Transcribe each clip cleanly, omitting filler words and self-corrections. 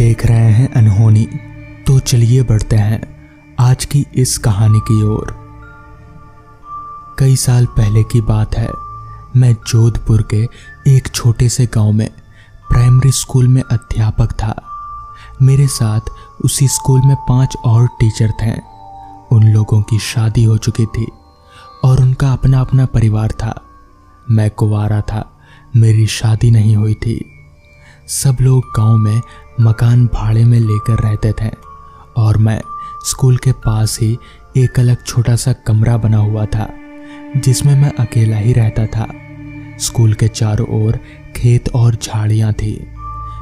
देख रहे हैं अनहोनी। तो चलिए बढ़ते हैं आज की इस कहानी की ओर। कई साल पहले की बात है। मैं जोधपुर के एक छोटे से गांव में प्राइमरी स्कूल में अध्यापक था। मेरे साथ उसी स्कूल में 5 और टीचर थे। उन लोगों की शादी हो चुकी थी और उनका अपना अपना परिवार था। मैं कुंवारा था, मेरी शादी नहीं हुई थी। सब लोग गांव में मकान भाड़े में लेकर रहते थे और मैं स्कूल के पास ही एक अलग छोटा सा कमरा बना हुआ था जिसमें मैं अकेला ही रहता था। स्कूल के चारों ओर खेत और झाड़ियां थी।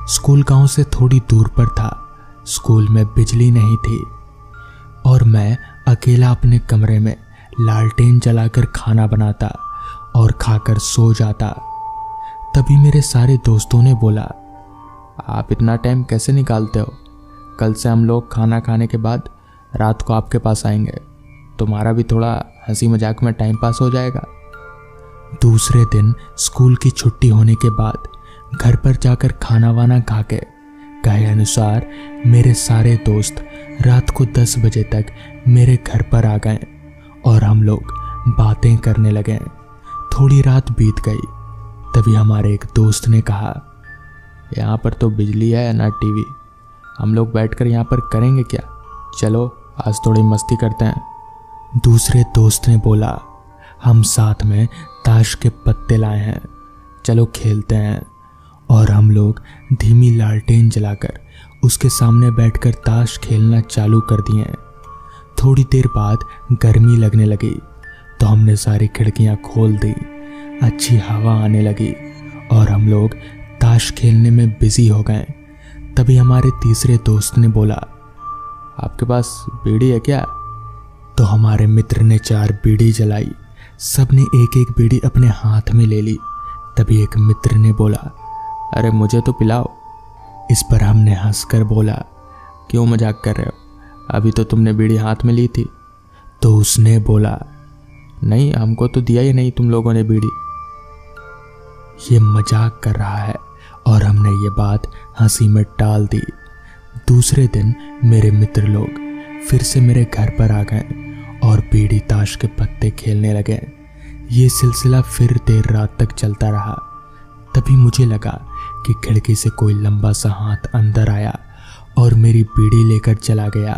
स्कूल गांव से थोड़ी दूर पर था। स्कूल में बिजली नहीं थी और मैं अकेला अपने कमरे में लालटेन जलाकर खाना बनाता और खाकर सो जाता। तभी मेरे सारे दोस्तों ने बोला, आप इतना टाइम कैसे निकालते हो? कल से हम लोग खाना खाने के बाद रात को आपके पास आएंगे, तुम्हारा भी थोड़ा हंसी मजाक में टाइम पास हो जाएगा। दूसरे दिन स्कूल की छुट्टी होने के बाद घर पर जाकर खाना वाना खा के कहे अनुसार मेरे सारे दोस्त रात को 10 बजे तक मेरे घर पर आ गए और हम लोग बातें करने लगे। थोड़ी रात बीत गई, तभी हमारे एक दोस्त ने कहा, यहाँ पर तो बिजली है ना टीवी, हम लोग बैठकर यहाँ पर करेंगे क्या? चलो आज थोड़ी मस्ती करते हैं। दूसरे दोस्त ने बोला, हम साथ में ताश के पत्ते लाए हैं, चलो खेलते हैं। और हम लोग धीमी लालटेन जलाकर उसके सामने बैठकर ताश खेलना चालू कर दिए। थोड़ी देर बाद गर्मी लगने लगी तो हमने सारी खिड़कियां खोल दी। अच्छी हवा आने लगी और हम लोग ताश खेलने में बिजी हो गए। तभी हमारे तीसरे दोस्त ने बोला, आपके पास बीड़ी है क्या? तो हमारे मित्र ने 4 बीड़ी जलाई। सबने एक एक बीड़ी अपने हाथ में ले ली। तभी एक मित्र ने बोला, अरे मुझे तो पिलाओ। इस पर हमने हंसकर बोला, क्यों मजाक कर रहे हो? अभी तो तुमने बीड़ी हाथ में ली थी। तो उसने बोला, नहीं हमको तो दिया ही नहीं तुम लोगों ने बीड़ी। ये मजाक कर रहा है और हमने ये बात हंसी में टाल दी। दूसरे दिन मेरे मित्र लोग फिर से मेरे घर पर आ गए और बीड़ी ताश के पत्ते खेलने लगे। ये सिलसिला फिर देर रात तक चलता रहा। तभी मुझे लगा कि खिड़की से कोई लंबा सा हाथ अंदर आया और मेरी बीड़ी लेकर चला गया।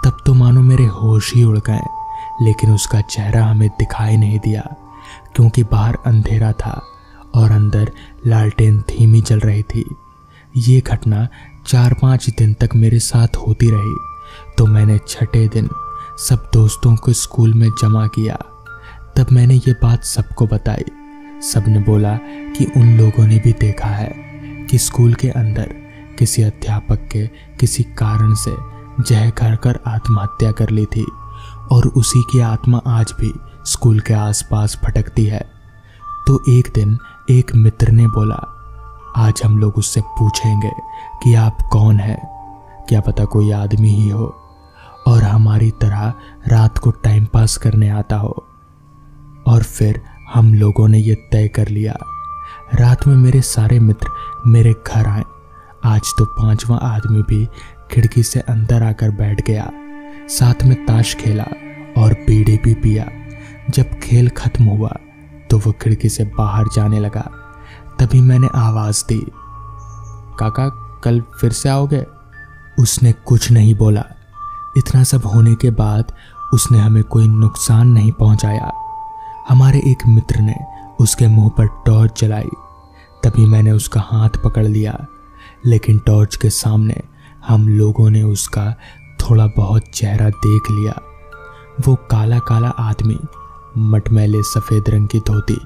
तब तो मानो मेरे होश ही उड़ गए, लेकिन उसका चेहरा हमें दिखाई नहीं दिया क्योंकि बाहर अंधेरा था और अंदर लालटेन धीमी जल रही थी। ये घटना 4-5 दिन तक मेरे साथ होती रही। तो मैंने छठे दिन सब दोस्तों को स्कूल में जमा किया। तब मैंने ये बात सबको बताई। सबने बोला कि उन लोगों ने भी देखा है कि स्कूल के अंदर किसी अध्यापक के किसी कारण से जहर कर आत्महत्या कर ली थी और उसी की आत्मा आज भी स्कूल के आसपास भटकती है। तो एक दिन एक मित्र ने बोला, आज हम लोग उससे पूछेंगे कि आप कौन हैं, क्या पता कोई आदमी ही हो और हमारी तरह रात को टाइम पास करने आता हो। और फिर हम लोगों ने ये तय कर लिया। रात में मेरे सारे मित्र मेरे घर आए। आज तो 5वां आदमी भी खिड़की से अंदर आकर बैठ गया। साथ में ताश खेला और बीड़ी भी पिया। जब खेल खत्म हुआ तो वो खिड़की से बाहर जाने लगा। तभी मैंने आवाज दी, काका कल फिर से आओगे? उसने कुछ नहीं बोला। इतना सब होने के बाद उसने हमें कोई नुकसान नहीं पहुंचाया। हमारे एक मित्र ने उसके मुंह पर टॉर्च जलाई। तभी मैंने उसका हाथ पकड़ लिया, लेकिन टॉर्च के सामने हम लोगों ने उसका थोड़ा बहुत चेहरा देख लिया। वो काला काला आदमी, मटमैले सफ़ेद रंग की धोती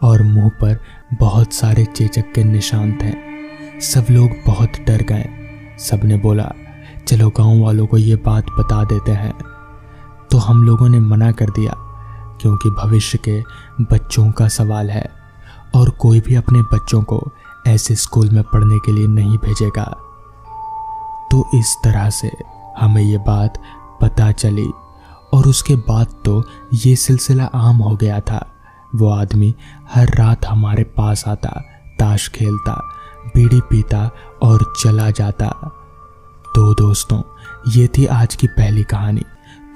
और मुंह पर बहुत सारे चेचक के निशान थे। सब लोग बहुत डर गए। सबने बोला, चलो गांव वालों को ये बात बता देते हैं। तो हम लोगों ने मना कर दिया क्योंकि भविष्य के बच्चों का सवाल है और कोई भी अपने बच्चों को ऐसे स्कूल में पढ़ने के लिए नहीं भेजेगा। तो इस तरह से हमें ये बात पता चली और उसके बाद तो ये सिलसिला आम हो गया था। वो आदमी हर रात हमारे पास आता, ताश खेलता, बीड़ी पीता और चला जाता। तो दोस्तों, ये थी आज की पहली कहानी।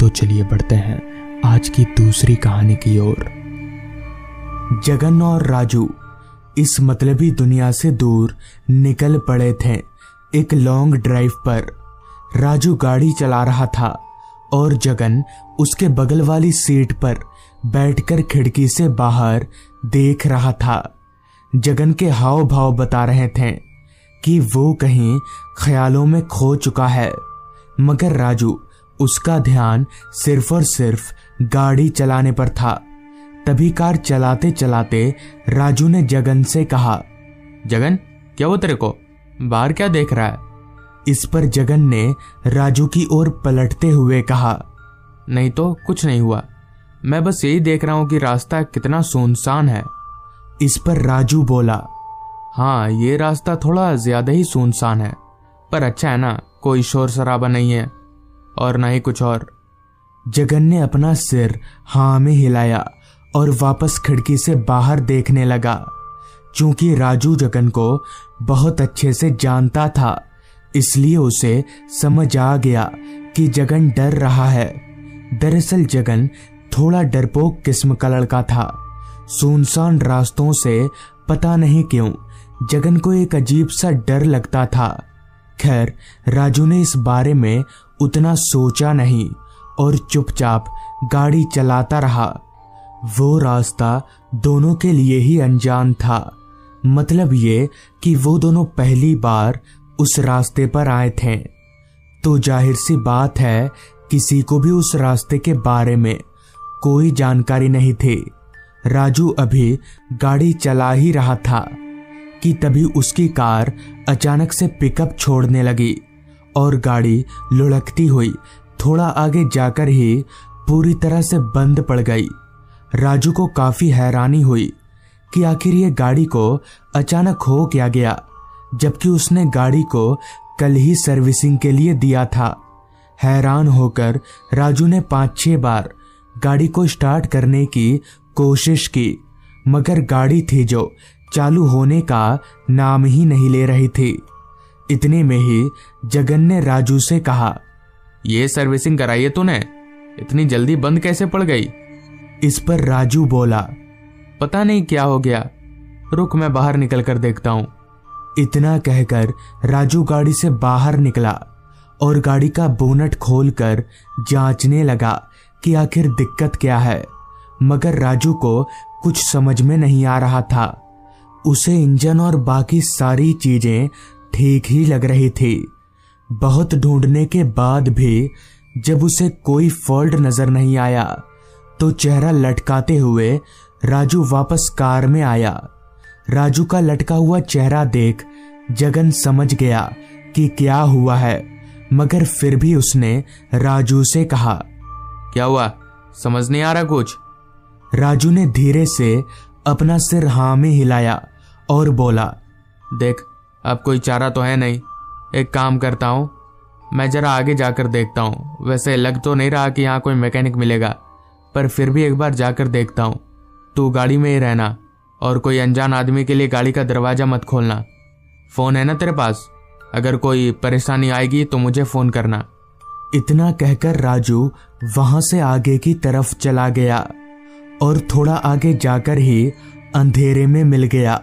तो चलिए बढ़ते हैं आज की दूसरी कहानी की ओर। जगन और राजू इस मतलबी दुनिया से दूर निकल पड़े थे। एक लॉन्ग ड्राइव पर राजू गाड़ी चला रहा था और जगन उसके बगल वाली सीट पर बैठकर खिड़की से बाहर देख रहा था। जगन के हाव भाव बता रहे थे कि वो कहीं ख्यालों में खो चुका है, मगर राजू उसका ध्यान सिर्फ और सिर्फ गाड़ी चलाने पर था। तभी कार चलाते चलाते राजू ने जगन से कहा, जगन क्या हुआ तेरे को, बाहर क्या देख रहा है? इस पर जगन ने राजू की ओर पलटते हुए कहा, नहीं तो कुछ नहीं हुआ, मैं बस यही देख रहा हूं कि रास्ता कितना सुनसान है। इस पर राजू बोला, हाँ ये रास्ता थोड़ा ज्यादा ही सुनसान है, पर अच्छा है ना, कोई शोर शराबा नहीं है और ना ही कुछ और। जगन ने अपना सिर हाँ में हिलाया और वापस खिड़की से बाहर देखने लगा। चूंकि राजू जगन को बहुत अच्छे से जानता था, इसलिए उसे समझ आ गया कि जगन डर रहा है। दरअसल जगन थोड़ा डरपोक किस्म का लड़का था। सुनसान रास्तों से पता नहीं क्यों जगन को एक अजीब सा डर लगता था। खैर, राजू ने इस बारे में उतना सोचा नहीं और चुपचाप गाड़ी चलाता रहा। वो रास्ता दोनों के लिए ही अनजान था। मतलब ये कि वो दोनों पहली बार उस रास्ते पर आए थे, तो जाहिर सी बात है किसी को भी उस रास्ते के बारे में कोई जानकारी नहीं थी। राजू अभी गाड़ी चला ही रहा था कि तभी उसकी कार अचानक से पिकअप छोड़ने लगी और गाड़ी लुढ़कती हुई थोड़ा आगे जाकर ही पूरी तरह से बंद पड़ गई। राजू को काफी हैरानी हुई कि आखिर ये गाड़ी को अचानक हो क्या गया, जबकि उसने गाड़ी को कल ही सर्विसिंग के लिए दिया था। हैरान होकर राजू ने 5-6 बार गाड़ी को स्टार्ट करने की कोशिश की, मगर गाड़ी थी जो चालू होने का नाम ही नहीं ले रही थी। इतने में ही जगन ने राजू से कहा, ये सर्विसिंग कराई है तूने, इतनी जल्दी बंद कैसे पड़ गई? इस पर राजू बोला, पता नहीं क्या हो गया, रुक मैं बाहर निकल कर देखता हूं। इतना कहकर राजू गाड़ी से बाहर निकला और गाड़ी का बोनट खोलकर जांचने लगा कि आखिर दिक्कत क्या है, मगर राजू को कुछ समझ में नहीं आ रहा था। उसे इंजन और बाकी सारी चीजें ठीक ही लग रही थी। बहुत ढूंढने के बाद भी जब उसे कोई फॉल्ट नजर नहीं आया, तो चेहरा लटकाते हुए राजू वापस कार में आया। राजू का लटका हुआ चेहरा देख जगन समझ गया कि क्या हुआ है, मगर फिर भी उसने राजू से कहा, क्या हुआ, समझ नहीं आ रहा कुछ? राजू ने धीरे से अपना सिर हाँ में हिलाया और बोला, देख अब कोई चारा तो है नहीं, एक काम करता हूँ, मैं जरा आगे जाकर देखता हूँ। वैसे लग तो नहीं रहा कि यहाँ कोई मैकेनिक मिलेगा, पर फिर भी एक बार जाकर देखता हूँ। तू गाड़ी में ही रहना और कोई अनजान आदमी के लिए गाड़ी का दरवाजा मत खोलना। फोन है ना तेरे पास? अगर कोई परेशानी आएगी तो मुझे फोन करना। इतना कहकर राजू वहां से आगे की तरफ चला गया और थोड़ा आगे जाकर ही अंधेरे में मिल गया।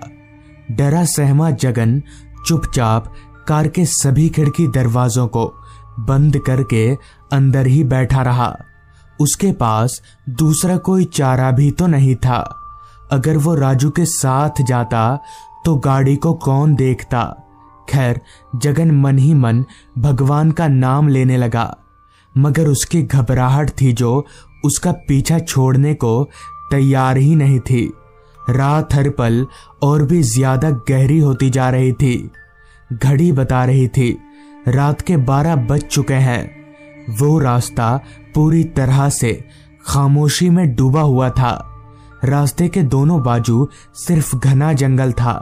डरा सहमा जगन चुपचाप कार के सभी खिड़की दरवाजों को बंद करके अंदर ही बैठा रहा। उसके पास दूसरा कोई चारा भी तो नहीं था। अगर वो राजू के साथ जाता तो गाड़ी को कौन देखता। खैर, जगन मन ही मन भगवान का नाम लेने लगा, मगर उसकी घबराहट थी जो उसका पीछा छोड़ने को तैयार ही नहीं थी। रात हर पल और भी ज्यादा गहरी होती जा रही थी। घड़ी बता रही थी रात के 12 बज चुके हैं। वो रास्ता पूरी तरह से खामोशी में डूबा हुआ था। रास्ते के दोनों बाजू सिर्फ घना जंगल था,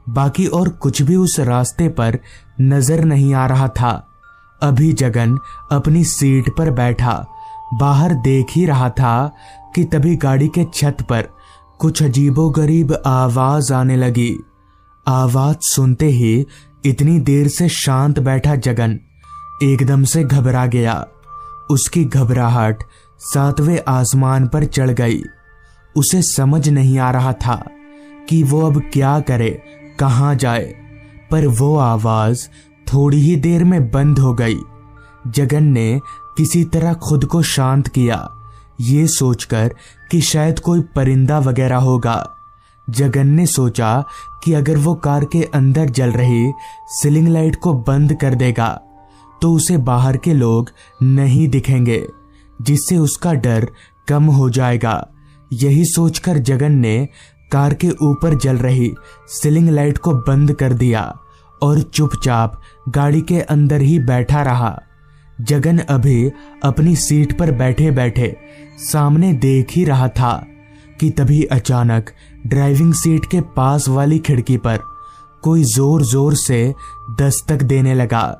बाकी और कुछ भी उस रास्ते पर नजर नहीं आ रहा था। अभी जगन अपनी सीट पर बैठा बाहर देख ही रहा था कि तभी गाड़ी के छत पर कुछ अजीबोगरीब आवाज आने लगी। आवाज सुनते ही इतनी देर से शांत बैठा जगन एकदम से घबरा गया। उसकी घबराहट 7वें आसमान पर चढ़ गई। उसे समझ नहीं आ रहा था कि वो अब क्या करे, कहां जाए। पर वो आवाज थोड़ी ही देर में बंद हो गई। जगन ने किसी तरह खुद को शांत किया, ये सोचकर कि शायद कोई परिंदा वगैरह होगा। जगन ने सोचा कि अगर वो कार के अंदर जल रही सीलिंग लाइट को बंद कर देगा तो उसे बाहर के लोग नहीं दिखेंगे, जिससे उसका डर कम हो जाएगा। यही सोचकर जगन ने कार के ऊपर जल रही सीलिंग लाइट को बंद कर दिया और चुपचाप गाड़ी के अंदर ही बैठा रहा। जगन अभी अपनी सीट पर बैठे बैठे सामने देख ही रहा था कि तभी अचानक ड्राइविंग सीट के पास वाली खिड़की पर कोई जोर जोर से दस्तक देने लगा।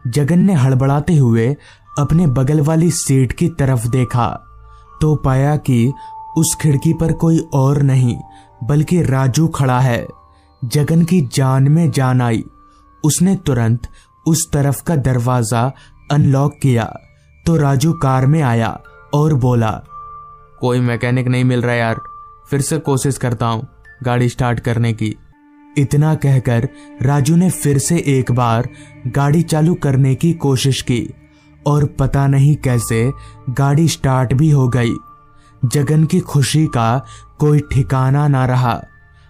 जगन ने हड़बड़ाते हुए अपने बगल वाली सीट की तरफ देखा तो पाया कि उस खिड़की पर कोई और नहीं बल्कि राजू खड़ा है। जगन की जान में जान आई। उसने तुरंत उस तरफ का दरवाजा अनलॉक किया तो राजू कार में आया और बोला, कोई मैकेनिक नहीं मिल रहा यार, फिर से कोशिश करता हूं गाड़ी स्टार्ट करने की। इतना कहकर राजू ने फिर से एक बार गाड़ी चालू करने की कोशिश की और पता नहीं कैसे गाड़ी स्टार्ट भी हो गई। जगन की खुशी का कोई ठिकाना ना रहा,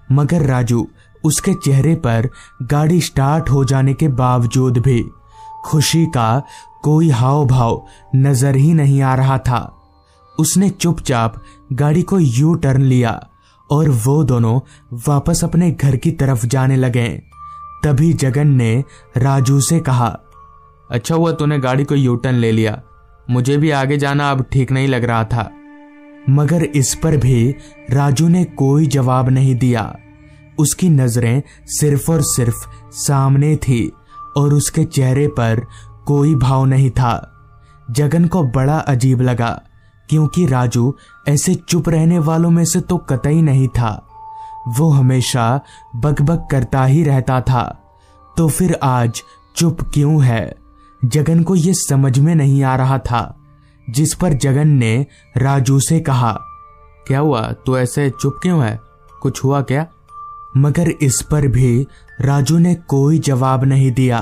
मगर राजू उसके चेहरे पर गाड़ी स्टार्ट हो जाने के बावजूद भी खुशी का कोई हाव भाव नजर ही नहीं आ रहा था। उसने चुपचाप गाड़ी को यू टर्न लिया और वो दोनों वापस अपने घर की तरफ जाने लगे। तभी जगन ने राजू से कहा, अच्छा हुआ तूने गाड़ी को यू टर्न ले लिया, मुझे भी आगे जाना अब ठीक नहीं लग रहा था। मगर इस पर भी राजू ने कोई जवाब नहीं दिया। उसकी नजरें सिर्फ और सिर्फ सामने थी और उसके चेहरे पर कोई भाव नहीं था। जगन को बड़ा अजीब लगा क्योंकि राजू ऐसे चुप रहने वालों में से तो कतई नहीं था। वो हमेशा बकबक करता ही रहता था, तो फिर आज चुप क्यों है? जगन को ये समझ में नहीं आ रहा था। जिस पर जगन ने राजू से कहा, क्या हुआ, तू ऐसे चुप क्यों है, कुछ हुआ क्या? मगर इस पर भी राजू ने कोई जवाब नहीं दिया।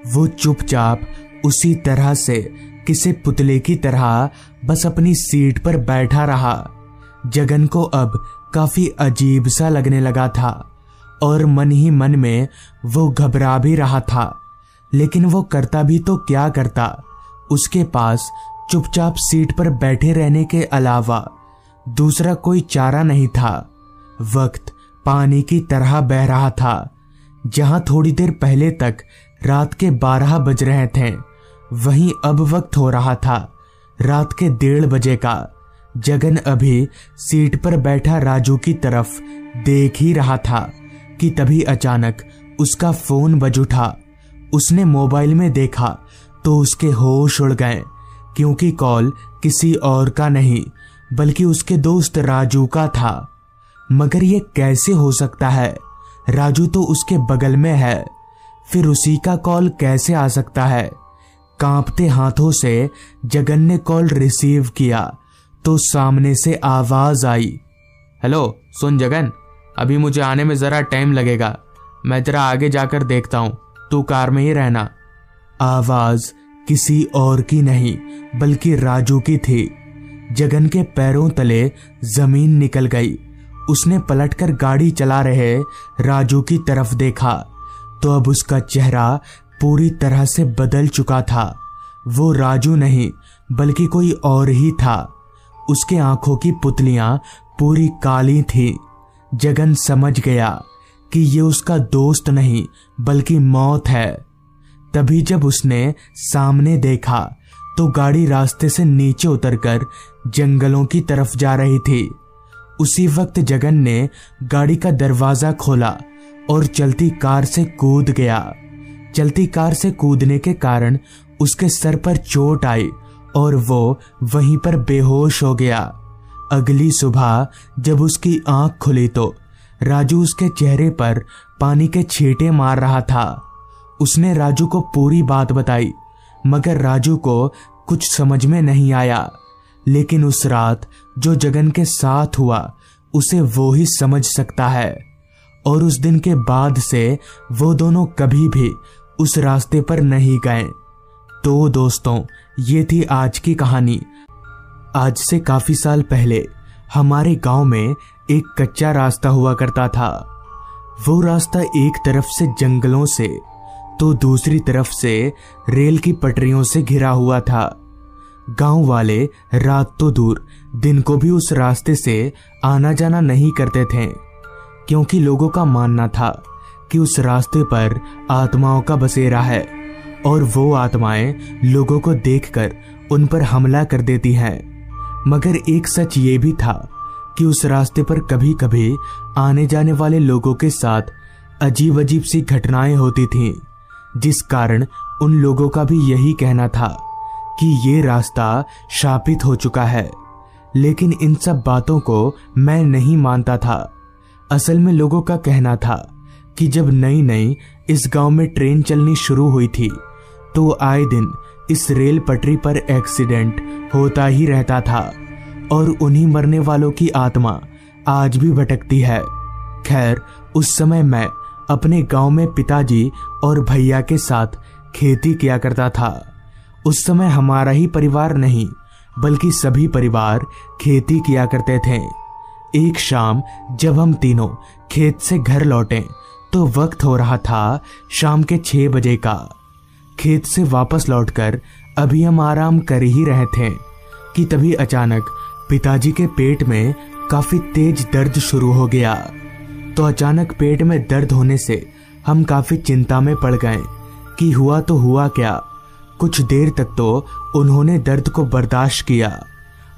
वो चुपचाप उसी तरह से किसी पुतले की तरह बस अपनी सीट पर बैठा रहा। जगन को अब काफी अजीब सा लगने लगा था और मन ही मन में वो घबरा भी रहा था, लेकिन वो करता भी तो क्या करता। उसके पास चुपचाप सीट पर बैठे रहने के अलावा दूसरा कोई चारा नहीं था। वक्त पानी की तरह बह रहा था। जहां थोड़ी देर पहले तक रात के 12 बज रहे थे, वहीं अब वक्त हो रहा था रात के 1:30 बजे का। जगन अभी सीट पर बैठा राजू की तरफ देख ही रहा था कि तभी अचानक उसका फोन बज उठा। उसने मोबाइल में देखा तो उसके होश उड़ गए, क्योंकि कॉल किसी और का नहीं बल्कि उसके दोस्त राजू का था। मगर ये कैसे हो सकता है? राजू तो उसके बगल में है, फिर उसी का कॉल कैसे आ सकता है? कांपते हाथों से जगन ने कॉल रिसीव किया तो सामने से आवाज आई, हेलो सुन जगन, अभी मुझे आने में जरा टाइम लगेगा, मैं जरा आगे जाकर देखता हूं, तू कार में ही रहना। आवाज किसी और की नहीं बल्कि राजू की थी। जगन के पैरों तले जमीन निकल गई। उसने पलटकर गाड़ी चला रहे राजू की तरफ देखा तो अब उसका चेहरा पूरी तरह से बदल चुका था। वो राजू नहीं बल्कि कोई और ही था। उसके आंखों की पुतलियां पूरी काली थी। जगन समझ गया कि ये उसका दोस्त नहीं बल्कि मौत है। तभी जब उसने सामने देखा तो गाड़ी रास्ते से नीचे उतरकर जंगलों की तरफ जा रही थी। उसी वक्त जगन ने गाड़ी का दरवाजा खोला और चलती कार से कूद गया। चलती कार से कूदने के कारण उसके सर पर चोट आई और वो वहीं पर बेहोश हो गया। अगली सुबह जब उसकी आंख खुली तो राजू उसके चेहरे पर पानी के छींटे मार रहा था। उसने राजू को पूरी बात बताई, मगर राजू को कुछ समझ में नहीं आया। लेकिन उस रात जो जगन के साथ हुआ उसे वो ही समझ सकता है। और उस दिन के बाद से वो दोनों कभी भी उस रास्ते पर नहीं गए। तो दोस्तों, ये थी आज की कहानी। आज से काफी साल पहले हमारे गांव में एक कच्चा रास्ता हुआ करता था। वो रास्ता एक तरफ से जंगलों से तो दूसरी तरफ से रेल की पटरियों से घिरा हुआ था। गांव वाले रात तो दूर दिन को भी उस रास्ते से आना जाना नहीं करते थे, क्योंकि लोगों का मानना था कि उस रास्ते पर आत्माओं का बसेरा है और वो आत्माएं लोगों को देखकर उन पर हमला कर देती हैं। मगर एक सच ये भी था कि उस रास्ते पर कभी कभी आने जाने वाले लोगों के साथ अजीब अजीब सी घटनाएं होती थीं, जिस कारण उन लोगों का भी यही कहना था कि ये रास्ता शापित हो चुका है। लेकिन इन सब बातों को मैं नहीं मानता था। असल में लोगों का कहना था कि जब नई नई इस गांव में ट्रेन चलनी शुरू हुई थी तो आए दिन इस रेल पटरी पर एक्सीडेंट होता ही रहता था और उन्हीं मरने वालों की आत्मा आज भी भटकती है। खैर, उस समय मैं अपने गांव में पिताजी और भैया के साथ खेती किया करता था। उस समय हमारा ही परिवार नहीं बल्कि सभी परिवार खेती किया करते थे। एक शाम जब हम तीनों खेत से घर लौटे तो वक्त हो रहा था शाम के 6 बजे का। खेत से वापस लौटकर अभी हम आराम कर ही रहे थे कि तभी अचानक पिताजी के पेट में काफी तेज दर्द शुरू हो गया। तो अचानक पेट में दर्द होने से हम काफी चिंता में पड़ गए कि हुआ तो हुआ क्या। कुछ देर तक तो उन्होंने दर्द को बर्दाश्त किया,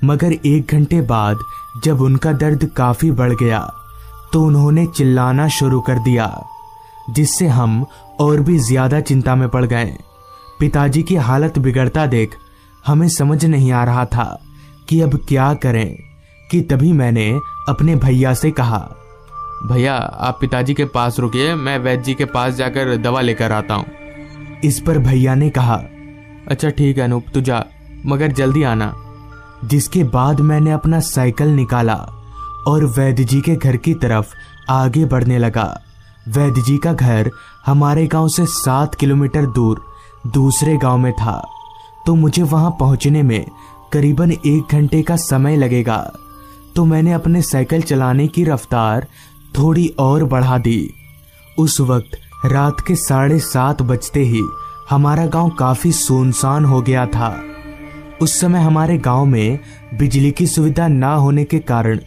मगर 1 घंटे बाद जब उनका दर्द काफी बढ़ गया तो उन्होंने चिल्लाना शुरू कर दिया, जिससे हम और भी ज्यादा चिंता में पड़ गए। पिताजी की हालत बिगड़ता देख हमें समझ नहीं आ रहा था कि अब क्या करें कि तभी मैंने अपने भैया से कहा, भैया आप पिताजी के पास रुकिए, मैं वैद्य जी के पास जाकर दवा लेकर आता हूँ। इस पर भैया ने कहा, अच्छा ठीक है अनूप, तू जा, मगर जल्दी आना। जिसके बाद मैंने अपना साइकिल निकाला और वैद्य जी के घर की तरफ आगे बढ़ने लगा। वैद्य जी का घर हमारे गांव से 7 किलोमीटर दूर दूसरे गांव में था, तो मुझे वहां पहुंचने में करीबन 1 घंटे का समय लगेगा। तो मैंने अपने साइकिल चलाने की रफ्तार थोड़ी और बढ़ा दी। उस वक्त रात के 7:30 बजते ही हमारा गांव काफी सुनसान हो गया था। उस समय हमारे गांव में बिजली की सुविधा ना होने के कारण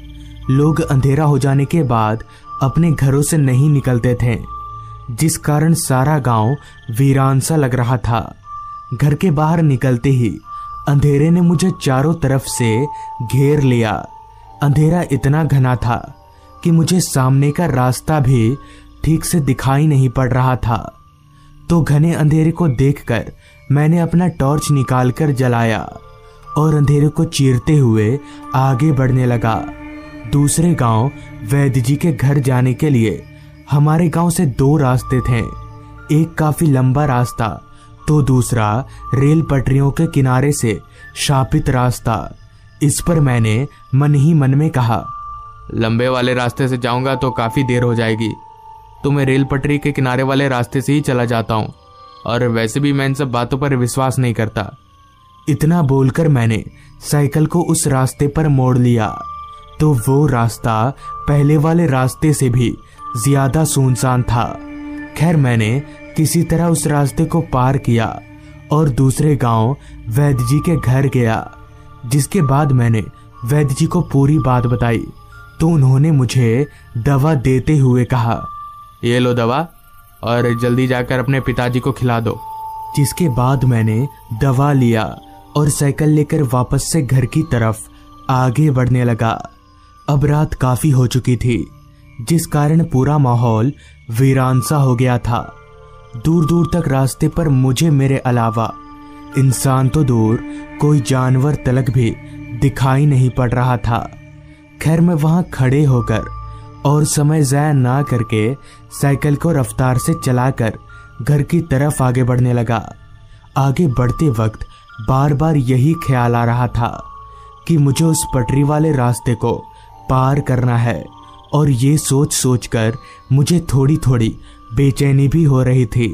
लोग अंधेरा हो जाने के बाद अपने घरों से नहीं निकलते थे, जिस कारण सारा गांव वीरान सा लग रहा था। घर के बाहर निकलते ही अंधेरे ने मुझे चारों तरफ से घेर लिया। अंधेरा इतना घना था कि मुझे सामने का रास्ता भी ठीक से दिखाई नहीं पड़ रहा था। तो घने अंधेरे को देखकर मैंने अपना टॉर्च निकालकर जलाया और अंधेरे को चीरते हुए आगे बढ़ने लगा। दूसरे गांव वैद्य जी के घर जाने के लिए हमारे गांव से 2 रास्ते थे। एक काफी लंबा रास्ता तो दूसरा रेल पटरियों के किनारे से शापित रास्ता। इस पर मैंने मन ही मन में कहा, लंबे वाले रास्ते से जाऊंगा तो काफी देर हो जाएगी, तो मैं रेल पटरी के किनारे वाले रास्ते से ही चला जाता हूँ, और वैसे भी मैं इन सब बातों पर विश्वास नहीं करता। इतना बोलकर मैंने साइकिल को उस रास्ते पर मोड़ लिया, तो वो रास्ता पहले वाले रास्ते से भी ज्यादा सुनसान था। खैर, मैंने किसी तरह उस रास्ते को पार किया और दूसरे गांव वैद्य जी के घर गया। जिसके बाद मैंने वैद्य जी को पूरी बात बताई, तो उन्होंने मुझे दवा देते हुए कहा, ये लो दवा और जल्दी जाकर अपने पिताजी को खिला दो। जिसके बाद मैंने दवा लिया और साइकिल लेकर वापस से घर की तरफ आगे बढ़ने लगा। अब रात काफी हो चुकी थी, जिस कारण पूरा माहौल वीरान सा हो गया था। दूर दूर तक रास्ते पर मुझे मेरे अलावा इंसान तो दूर कोई जानवर तलक भी दिखाई नहीं पड़ रहा था। खैर, मैं वहां खड़े होकर और समय ज़ाया ना करके साइकिल को रफ्तार से चलाकर घर की तरफ आगे बढ़ने लगा। आगे बढ़ते वक्त बार बार यही ख्याल आ रहा था कि मुझे उस पटरी वाले रास्ते को पार करना है, और ये सोच सोच कर मुझे थोड़ी थोड़ी बेचैनी भी हो रही थी।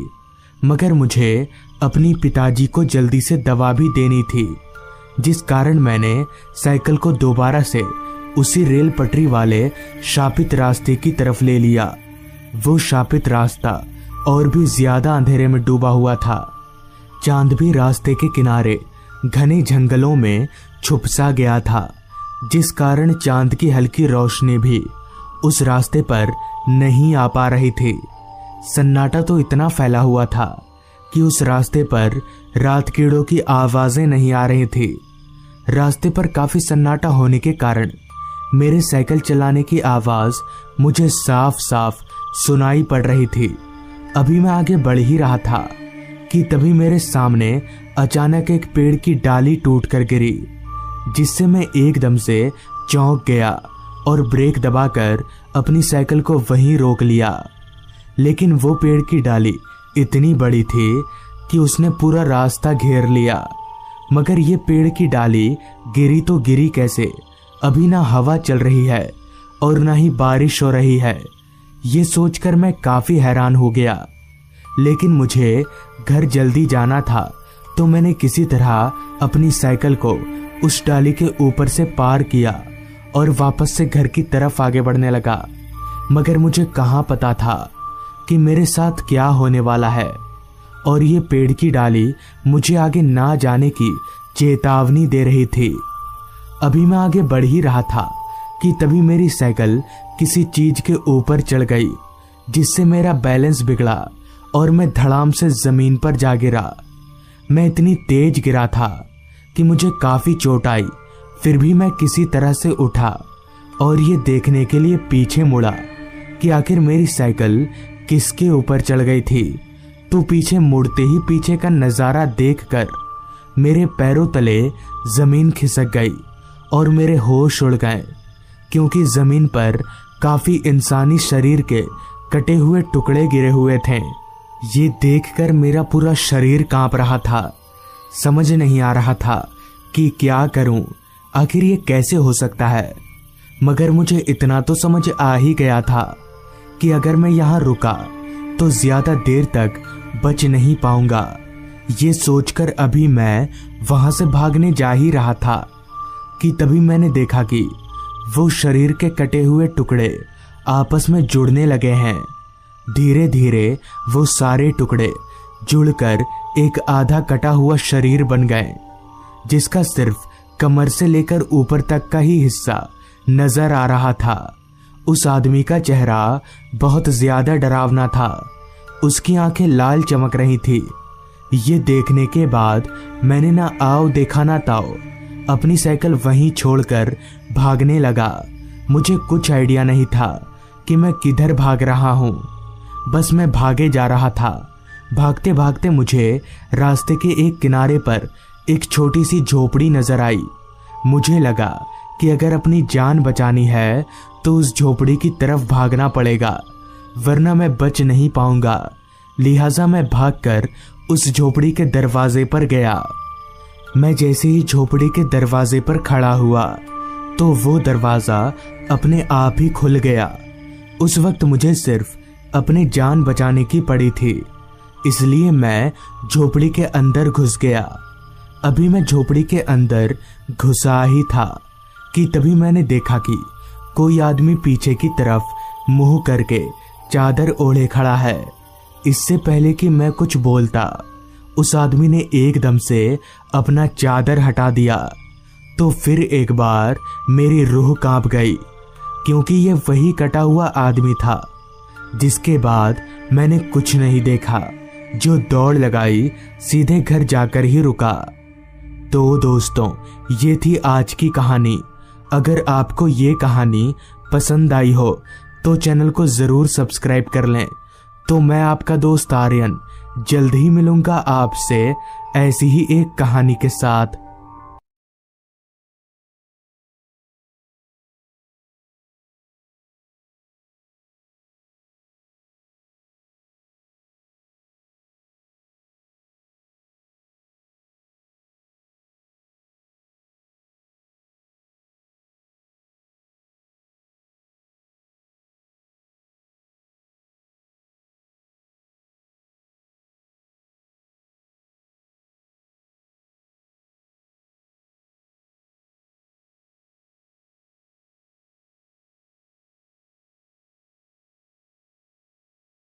मगर मुझे अपनी पिताजी को जल्दी से दवा भी देनी थी, जिस कारण मैंने साइकिल को दोबारा से उसी रेल पटरी वाले शापित रास्ते की तरफ ले लिया। वो शापित रास्ता और भी ज्यादा अंधेरे में डूबा हुआ था। चांद भी रास्ते के किनारे घने जंगलों में छुप सा गया था, जिस कारण चांद की हल्की रोशनी भी उस रास्ते पर नहीं आ पा रही थी। सन्नाटा तो इतना फैला हुआ था कि उस रास्ते पर रात कीड़ों की आवाजें नहीं आ रही थी। रास्ते पर काफी सन्नाटा होने के कारण मेरे साइकिल चलाने की आवाज मुझे साफ साफ सुनाई पड़ रही थी। अभी मैं आगे बढ़ ही रहा था कि तभी मेरे सामने अचानक एक पेड़ की डाली टूटकर गिरी, जिससे मैं एकदम से चौंक गया और ब्रेक दबाकर अपनी साइकिल को वहीं रोक लिया। लेकिन वो पेड़ की डाली इतनी बड़ी थी कि उसने पूरा रास्ता घेर लिया। मगर ये पेड़ की डाली गिरी तो गिरी कैसे? अभी ना हवा चल रही है और ना ही बारिश हो रही है। ये सोचकर मैं काफी हैरान हो गया। लेकिन मुझे घर जल्दी जाना था, तो मैंने किसी तरह अपनी साइकिल को उस डाली के ऊपर से पार किया और वापस से घर की तरफ आगे बढ़ने लगा। मगर मुझे कहाँ पता था कि मेरे साथ क्या होने वाला है, और ये पेड़ की डाली मुझे आगे ना जाने की चेतावनी दे रही थी। अभी मैं आगे बढ़ ही रहा था कि तभी मेरी साइकिल किसी चीज के ऊपर चढ़ गई, जिससे मेरा बैलेंस बिगड़ा और मैं धड़ाम से जमीन पर जा गिरा। मैं इतनी तेज गिरा था कि मुझे काफी चोट आई। फिर भी मैं किसी तरह से उठा और ये देखने के लिए पीछे मुड़ा कि आखिर मेरी साइकिल किसके ऊपर चढ़ गई थी। तो पीछे मुड़ते ही पीछे का नजारा देखकर मेरे पैरों तले जमीन खिसक गई और मेरे होश उड़ गए, क्योंकि जमीन पर काफी इंसानी शरीर के कटे हुए टुकड़े गिरे हुए थे। ये देखकर मेरा पूरा शरीर कांप रहा था। समझ नहीं आ रहा था कि क्या करूं, आखिर ये कैसे हो सकता है। मगर मुझे इतना तो समझ आ ही गया था कि अगर मैं यहाँ रुका तो ज्यादा देर तक बच नहीं पाऊंगा। ये सोचकर अभी मैं वहां से भागने जा ही रहा था कि तभी मैंने देखा कि वो शरीर के कटे हुए टुकड़े आपस में जुड़ने लगे हैं। धीरे धीरे वो सारे टुकड़े जुड़कर एक आधा कटा हुआ शरीर बन गए, जिसका सिर्फ कमर से लेकर ऊपर तक का ही हिस्सा नजर आ रहा था। उस आदमी का चेहरा बहुत ज्यादा डरावना था। उसकी आंखें लाल चमक रही थी। ये देखने के बाद मैंने ना आओ देखा ना ताओ अपनी साइकिल वहीं छोड़कर भागने लगा। मुझे कुछ आइडिया नहीं था कि मैं किधर भाग रहा हूँ, बस मैं भागे जा रहा था। भागते भागते मुझे रास्ते के एक किनारे पर एक छोटी सी झोपड़ी नजर आई। मुझे लगा कि अगर अपनी जान बचानी है तो उस झोपड़ी की तरफ भागना पड़ेगा, वरना मैं बच नहीं पाऊंगा। लिहाजा मैं भागकर उस झोपड़ी के दरवाजे पर गया। मैं जैसे ही झोपड़ी के दरवाजे पर खड़ा हुआ तो वो दरवाजा अपने आप ही खुल गया। उस वक्त मुझे सिर्फ अपनी जान बचाने की पड़ी थी, इसलिए मैं झोपड़ी के अंदर घुस गया। अभी मैं झोपड़ी के अंदर घुसा ही था कि तभी मैंने देखा कि कोई आदमी पीछे की तरफ मुंह करके चादर ओढ़े खड़ा है। इससे पहले कि मैं कुछ बोलता, उस आदमी ने एकदम से अपना चादर हटा दिया। तो फिर एक बार मेरी रूह कांप गई, क्योंकि ये वही कटा हुआ आदमी था। जिसके बाद मैंने कुछ नहीं देखा, जो दौड़ लगाई सीधे घर जाकर ही रुका। तो दोस्तों, ये थी आज की कहानी। अगर आपको ये कहानी पसंद आई हो तो चैनल को जरूर सब्सक्राइब कर लें। तो मैं आपका दोस्त आर्यन जल्द ही मिलूंगा आपसे ऐसी ही एक कहानी के साथ।